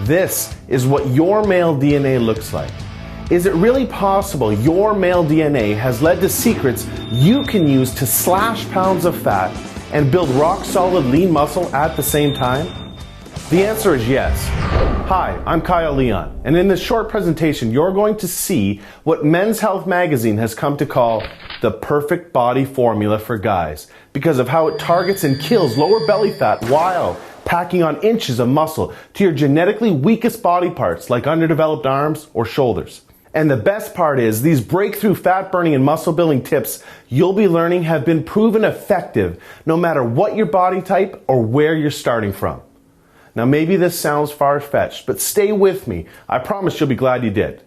This is what your male DNA looks like. Is it really possible your male DNA has led to secrets you can use to slash pounds of fat and build rock-solid lean muscle at the same time? The answer is yes. Hi, I'm Kyle Leon, and in this short presentation, you're going to see what Men's Health magazine has come to call the perfect body formula for guys because of how it targets and kills lower belly fat while packing on inches of muscle to your genetically weakest body parts like underdeveloped arms or shoulders. And the best part is these breakthrough fat burning and muscle building tips you'll be learning have been proven effective no matter what your body type or where you're starting from. Now maybe this sounds far-fetched, but stay with me. I promise you'll be glad you did.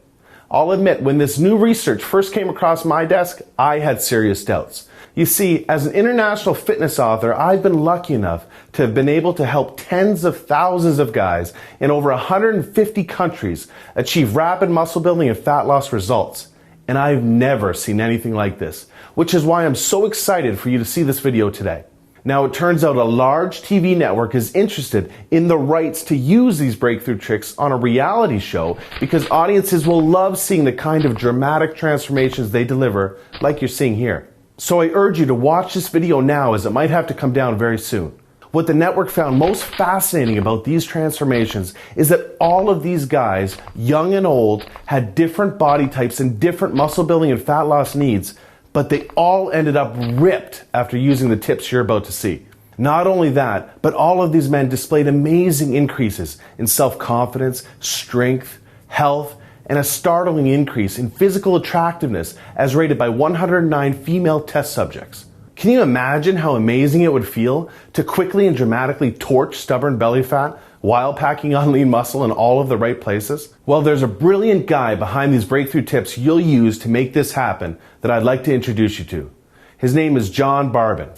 I'll admit, when this new research first came across my desk, I had serious doubts. You see, as an international fitness author, I've been lucky enough to have been able to help tens of thousands of guys in over 150 countries achieve rapid muscle building and fat loss results. And I've never seen anything like this, which is why I'm so excited for you to see this video today. Now, it turns out a large TV network is interested in the rights to use these breakthrough tricks on a reality show because audiences will love seeing the kind of dramatic transformations they deliver, like you're seeing here. So I urge you to watch this video now, as it might have to come down very soon. What the network found most fascinating about these transformations is that all of these guys, young and old, had different body types and different muscle building and fat loss needs, but they all ended up ripped after using the tips you're about to see. Not only that, but all of these men displayed amazing increases in self-confidence, strength, health, and a startling increase in physical attractiveness as rated by 109 female test subjects. Can you imagine how amazing it would feel to quickly and dramatically torch stubborn belly fat while packing on lean muscle in all of the right places? Well, there's a brilliant guy behind these breakthrough tips you'll use to make this happen that I'd like to introduce you to. His name is John Barbon.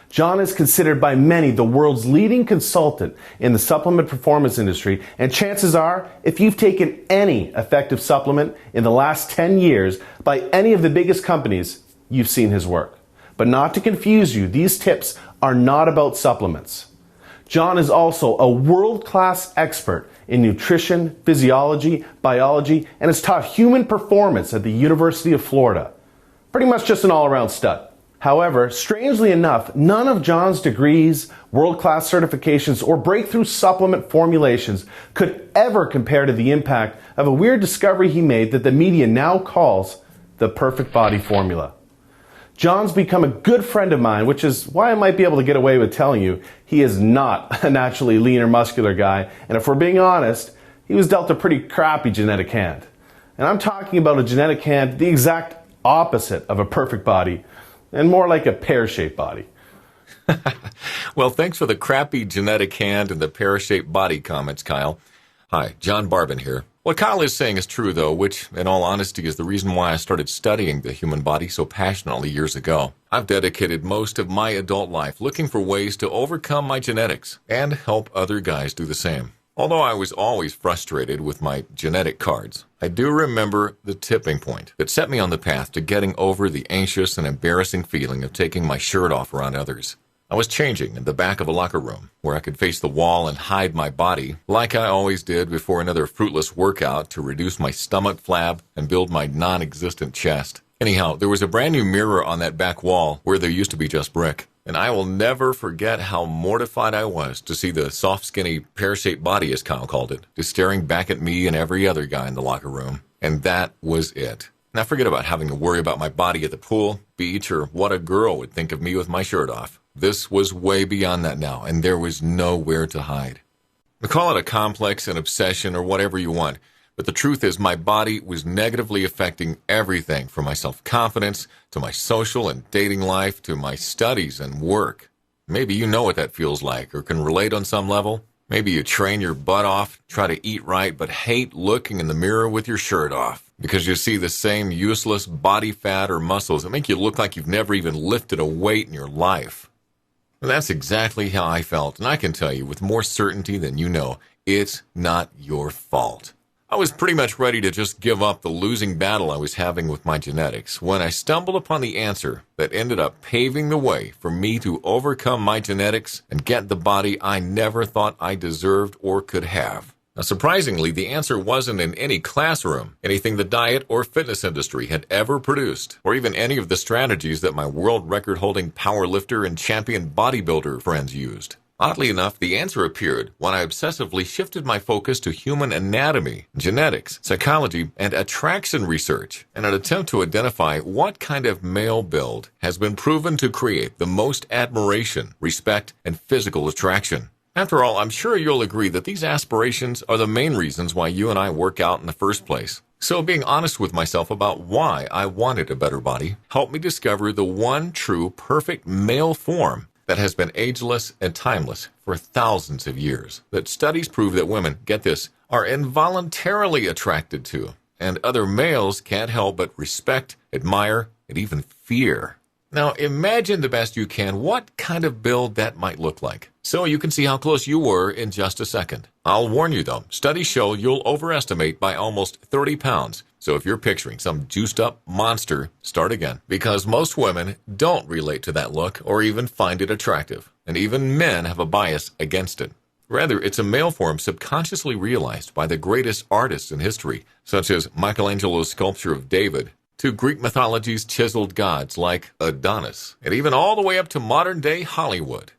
John is considered by many the world's leading consultant in the supplement performance industry, and chances are, if you've taken any effective supplement in the last 10 years by any of the biggest companies, you've seen his work. But not to confuse you, these tips are not about supplements. John is also a world-class expert in nutrition, physiology, biology, and has taught human performance at the University of Florida. Pretty much just an all-around stud. However, strangely enough, none of John's degrees, world-class certifications, or breakthrough supplement formulations could ever compare to the impact of a weird discovery he made that the media now calls the perfect body formula. John's become a good friend of mine, which is why I might be able to get away with telling you he is not a naturally lean or muscular guy, and if we're being honest, he was dealt a pretty crappy genetic hand. And I'm talking about a genetic hand the exact opposite of a perfect body, and more like a pear-shaped body. Well, thanks for the crappy genetic hand and the pear-shaped body comments, Kyle. Hi, John Barbon here. What Kyle is saying is true, though, which, in all honesty, is the reason why I started studying the human body so passionately years ago. I've dedicated most of my adult life looking for ways to overcome my genetics and help other guys do the same. Although I was always frustrated with my genetic cards, I do remember the tipping point that set me on the path to getting over the anxious and embarrassing feeling of taking my shirt off around others. I was changing in the back of a locker room where I could face the wall and hide my body like I always did before another fruitless workout to reduce my stomach flab and build my non-existent chest. Anyhow, there was a brand new mirror on that back wall where there used to be just brick. And I will never forget how mortified I was to see the soft, skinny, pear-shaped body, as Kyle called it, just staring back at me and every other guy in the locker room. And that was it. Now forget about having to worry about my body at the pool, beach, or what a girl would think of me with my shirt off. This was way beyond that now, and there was nowhere to hide. Call it a complex, an obsession, or whatever you want. But the truth is my body was negatively affecting everything from my self-confidence to my social and dating life to my studies and work. Maybe you know what that feels like or can relate on some level. Maybe you train your butt off, try to eat right, but hate looking in the mirror with your shirt off because you see the same useless body fat or muscles that make you look like you've never even lifted a weight in your life. And that's exactly how I felt, and I can tell you with more certainty than you know, it's not your fault. I was pretty much ready to just give up the losing battle I was having with my genetics when I stumbled upon the answer that ended up paving the way for me to overcome my genetics and get the body I never thought I deserved or could have. Now, surprisingly, the answer wasn't in any classroom, anything the diet or fitness industry had ever produced, or even any of the strategies that my world record-holding powerlifter and champion bodybuilder friends used. Oddly enough, the answer appeared when I obsessively shifted my focus to human anatomy, genetics, psychology, and attraction research in an attempt to identify what kind of male build has been proven to create the most admiration, respect, and physical attraction. After all, I'm sure you'll agree that these aspirations are the main reasons why you and I work out in the first place. So being honest with myself about why I wanted a better body helped me discover the one true perfect male form that has been ageless and timeless for thousands of years, that studies prove that women, get this, are involuntarily attracted to, and other males can't help but respect, admire, and even fear. Now, imagine the best you can what kind of build that might look like, so you can see how close you were in just a second. I'll warn you, though, studies show you'll overestimate by almost 30 pounds, so if you're picturing some juiced-up monster, start again, because most women don't relate to that look or even find it attractive, and even men have a bias against it. Rather, it's a male form subconsciously realized by the greatest artists in history, such as Michelangelo's sculpture of David, to Greek mythology's chiseled gods like Adonis, and even all the way up to modern-day Hollywood.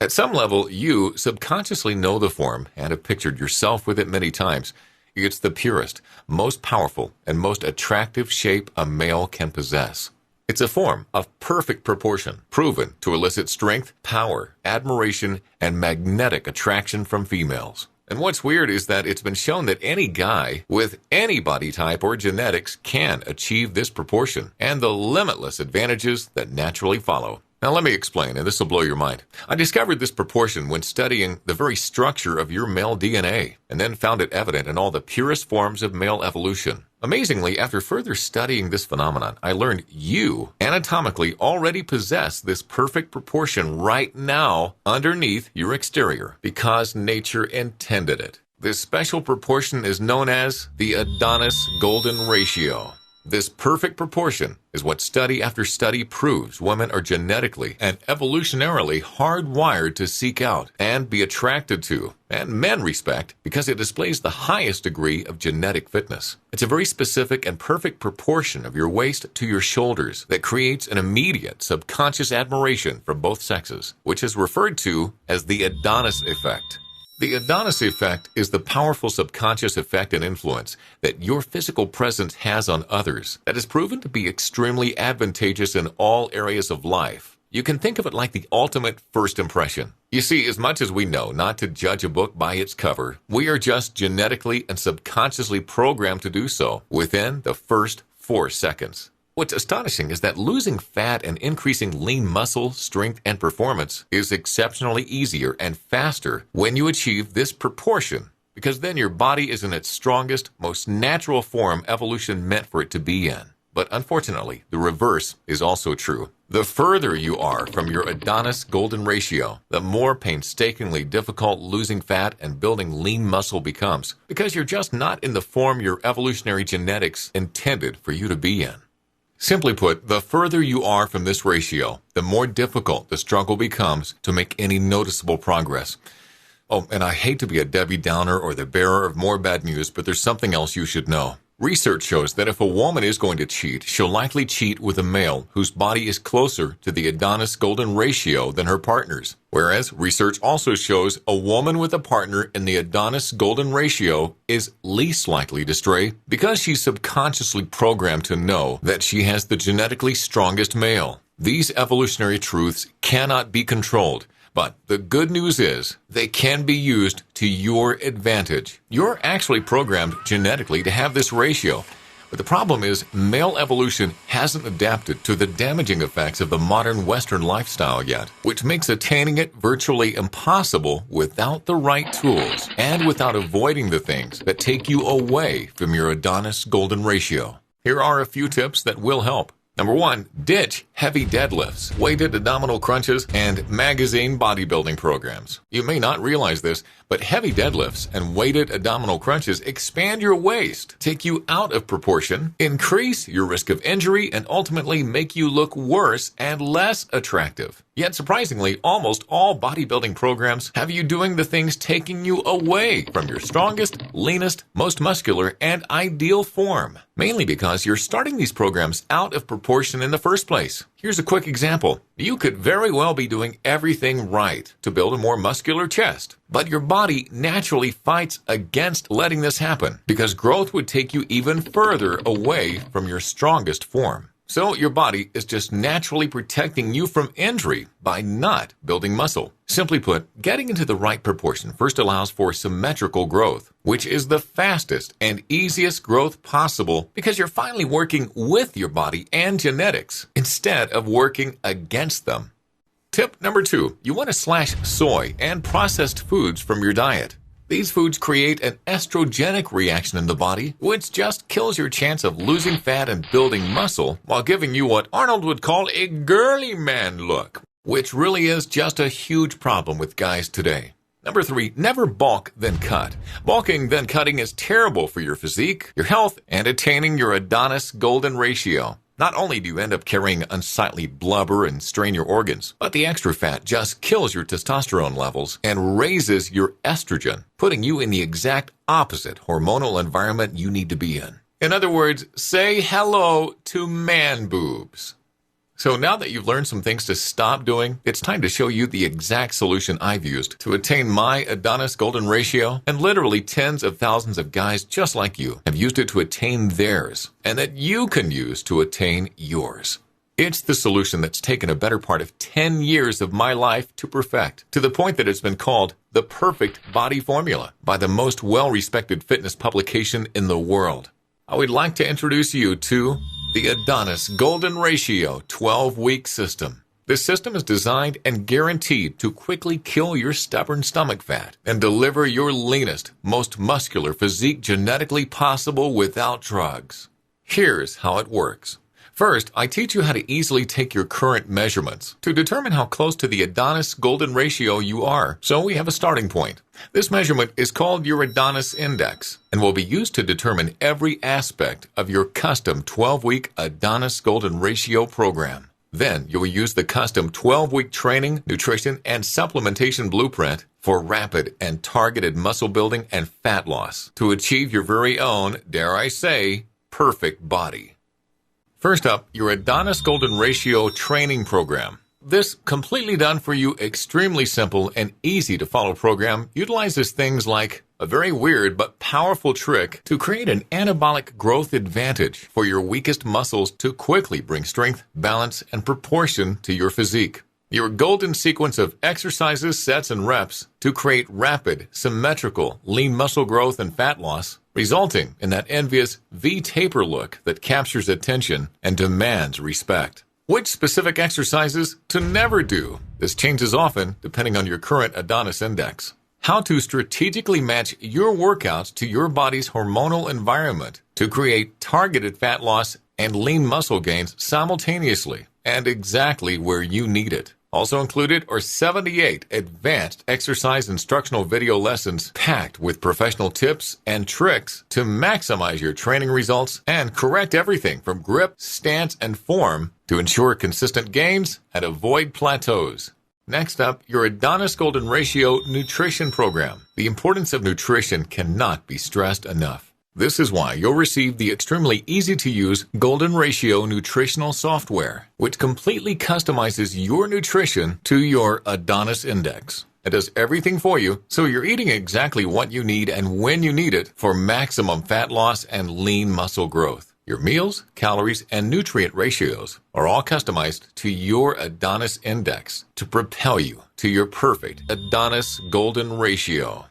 At some level, you subconsciously know the form and have pictured yourself with it many times. It's the purest, most powerful, and most attractive shape a male can possess. It's a form of perfect proportion, proven to elicit strength, power, admiration, and magnetic attraction from females. And what's weird is that it's been shown that any guy with any body type or genetics can achieve this proportion and the limitless advantages that naturally follow. Now let me explain, and this will blow your mind. I discovered this proportion when studying the very structure of your male DNA, and then found it evident in all the purest forms of male evolution. Amazingly, after further studying this phenomenon, I learned you anatomically already possess this perfect proportion right now underneath your exterior, because nature intended it. This special proportion is known as the Adonis Golden Ratio. This perfect proportion is what study after study proves women are genetically and evolutionarily hardwired to seek out and be attracted to, and men respect, because it displays the highest degree of genetic fitness. It's a very specific and perfect proportion of your waist to your shoulders that creates an immediate subconscious admiration for both sexes, which is referred to as the Adonis effect. The Adonis effect is the powerful subconscious effect and influence that your physical presence has on others that is proven to be extremely advantageous in all areas of life. You can think of it like the ultimate first impression. You see, as much as we know not to judge a book by its cover, we are just genetically and subconsciously programmed to do so within the first 4 seconds. What's astonishing is that losing fat and increasing lean muscle, strength, and performance is exceptionally easier and faster when you achieve this proportion, because then your body is in its strongest, most natural form evolution meant for it to be in. But unfortunately, the reverse is also true. The further you are from your Adonis Golden Ratio, the more painstakingly difficult losing fat and building lean muscle becomes, because you're just not in the form your evolutionary genetics intended for you to be in. Simply put, the further you are from this ratio, the more difficult the struggle becomes to make any noticeable progress. Oh, and I hate to be a Debbie Downer or the bearer of more bad news, but there's something else you should know. Research shows that if a woman is going to cheat, she'll likely cheat with a male whose body is closer to the Adonis Golden Ratio than her partner's. Whereas research also shows a woman with a partner in the Adonis Golden Ratio is least likely to stray because she's subconsciously programmed to know that she has the genetically strongest male. These evolutionary truths cannot be controlled. But the good news is they can be used to your advantage. You're actually programmed genetically to have this ratio. But the problem is male evolution hasn't adapted to the damaging effects of the modern Western lifestyle yet, which makes attaining it virtually impossible without the right tools and without avoiding the things that take you away from your Adonis Golden Ratio. Here are a few tips that will help. Number 1, ditch heavy deadlifts, weighted abdominal crunches, and magazine bodybuilding programs. You may not realize this, but heavy deadlifts and weighted abdominal crunches expand your waist, take you out of proportion, increase your risk of injury, and ultimately make you look worse and less attractive. Yet surprisingly, almost all bodybuilding programs have you doing the things taking you away from your strongest, leanest, most muscular, and ideal form. Mainly because you're starting these programs out of proportion in the first place. Here's a quick example. You could very well be doing everything right to build a more muscular chest, but your body naturally fights against letting this happen because growth would take you even further away from your strongest form. So your body is just naturally protecting you from injury by not building muscle. Simply put, getting into the right proportion first allows for symmetrical growth, which is the fastest and easiest growth possible because you're finally working with your body and genetics instead of working against them. Tip number 2, you want to slash soy and processed foods from your diet. These foods create an estrogenic reaction in the body, which just kills your chance of losing fat and building muscle while giving you what Arnold would call a girly man look, which really is just a huge problem with guys today. Number 3, never bulk then cut. Bulking then cutting is terrible for your physique, your health, and attaining your Adonis golden ratio. Not only do you end up carrying unsightly blubber and strain your organs, but the extra fat just kills your testosterone levels and raises your estrogen, putting you in the exact opposite hormonal environment you need to be in. In other words, say hello to man boobs. So now that you've learned some things to stop doing, it's time to show you the exact solution I've used to attain my Adonis golden ratio, and literally tens of thousands of guys just like you have used it to attain theirs, and that you can use to attain yours. It's the solution that's taken a better part of 10 years of my life to perfect, to the point that it's been called the perfect body formula by the most well-respected fitness publication in the world. I would like to introduce you to the Adonis Golden Ratio 12-Week System. This system is designed and guaranteed to quickly kill your stubborn stomach fat and deliver your leanest, most muscular physique genetically possible without drugs. Here's how it works. First, I teach you how to easily take your current measurements to determine how close to the Adonis Golden Ratio you are, so we have a starting point. This measurement is called your Adonis Index and will be used to determine every aspect of your custom 12-week Adonis Golden Ratio program. Then you will use the custom 12-week training, nutrition, and supplementation blueprint for rapid and targeted muscle building and fat loss to achieve your very own, dare I say, perfect body. First up, your Adonis Golden Ratio training program. This completely done for you, extremely simple and easy to follow program utilizes things like a very weird but powerful trick to create an anabolic growth advantage for your weakest muscles to quickly bring strength, balance, and proportion to your physique. Your golden sequence of exercises, sets, and reps to create rapid, symmetrical, lean muscle growth and fat loss, resulting in that envious V-taper look that captures attention and demands respect. Which specific exercises to never do? This changes often depending on your current Adonis Index. How to strategically match your workouts to your body's hormonal environment to create targeted fat loss and lean muscle gains simultaneously and exactly where you need it. Also included are 78 advanced exercise instructional video lessons packed with professional tips and tricks to maximize your training results and correct everything from grip, stance, and form to ensure consistent gains and avoid plateaus. Next up, your Adonis Golden Ratio nutrition program. The importance of nutrition cannot be stressed enough. This is why you'll receive the extremely easy-to-use Golden Ratio nutritional software, which completely customizes your nutrition to your Adonis Index. It does everything for you, so you're eating exactly what you need and when you need it for maximum fat loss and lean muscle growth. Your meals, calories, and nutrient ratios are all customized to your Adonis Index to propel you to your perfect Adonis Golden Ratio.